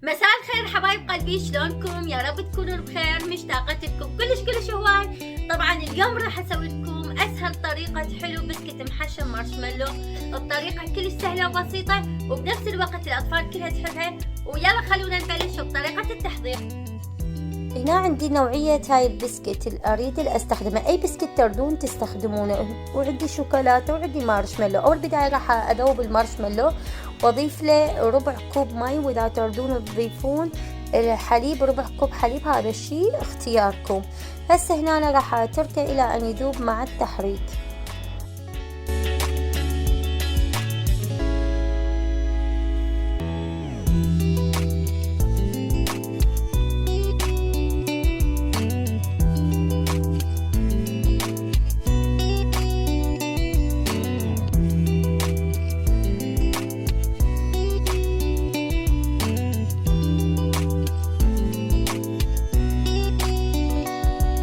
مساء الخير حبايب قلبي، شلونكم؟ يا رب تكونوا بخير. مشتاقة لكم كلش هواي. طبعا اليوم راح اسوي لكم اسهل طريقة حلو بسكت محشى مارشميلو. الطريقة كلش سهلة وبسيطة وبنفس الوقت الاطفال كلها تحبها. ويلا خلونا نبلش بطريقة التحضير. هنا عندي نوعية هاي البسكت اللي اريد استخدمه، اي بسكت تردون تستخدمونه، وعندي شوكولاتة وعندي مارشميلو. اول بداية راح اذوب المارشميلو واضيف له ربع كوب ماي، واذا تردون تضيفون الحليب ربع كوب حليب، هذا الشيء اختياركم. هسه هنا أنا راح اتركه الى ان يذوب مع التحريك.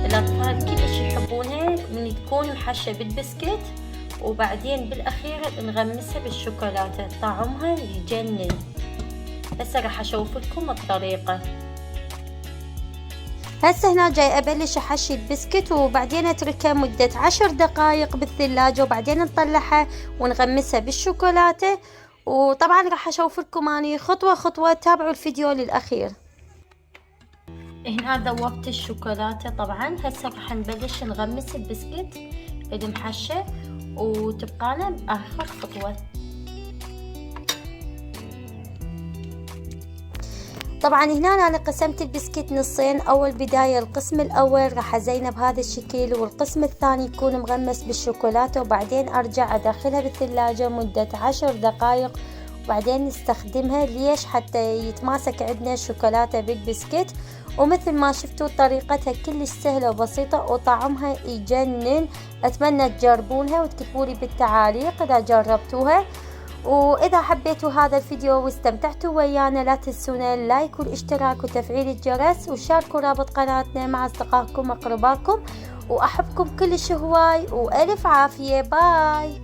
الأطفال كلش يحبونها من تكون محشة بالبسكت، وبعدين بالأخير نغمسها بالشوكولاتة، طعمها يجنن. هسه راح أشوف لكم الطريقة. هسه هنا جاي أبلش أحشي البسكت، وبعدين أتركها مدة 10 دقائق بالثلاجة، وبعدين نطلعها ونغمسها بالشوكولاتة. وطبعا راح أشوف لكم أني خطوة خطوة، تابعوا الفيديو للأخير. هنا ذوبت الشوكولاتة طبعا. هسه راح نبلش نغمس البسكت المحشى، وتبقانا بآخر خطوة. طبعا هنا أنا قسمت البسكت نصين. أول بداية القسم الأول راح أزينه بهذا الشكل، والقسم الثاني يكون مغمس بالشوكولاتة، وبعدين أرجع أدخلها بالثلاجة مدة 10 دقائق، وبعدين نستخدمها. ليش؟ حتى يتماسك عندنا الشوكولاتة بالبسكت. ومثل ما شفتوا طريقتها كلش سهلة وبسيطة وطعمها يجنن. أتمنى تجربونها وتكتبولي بالتعاليق إذا جربتوها. وإذا حبيتوا هذا الفيديو واستمتعتوا ويانا، لا تنسونا اللايك والاشتراك وتفعيل الجرس، وشاركوا رابط قناتنا مع أصدقائكم وأقربائكم. وأحبكم كلش هواي، وألف عافية. باي.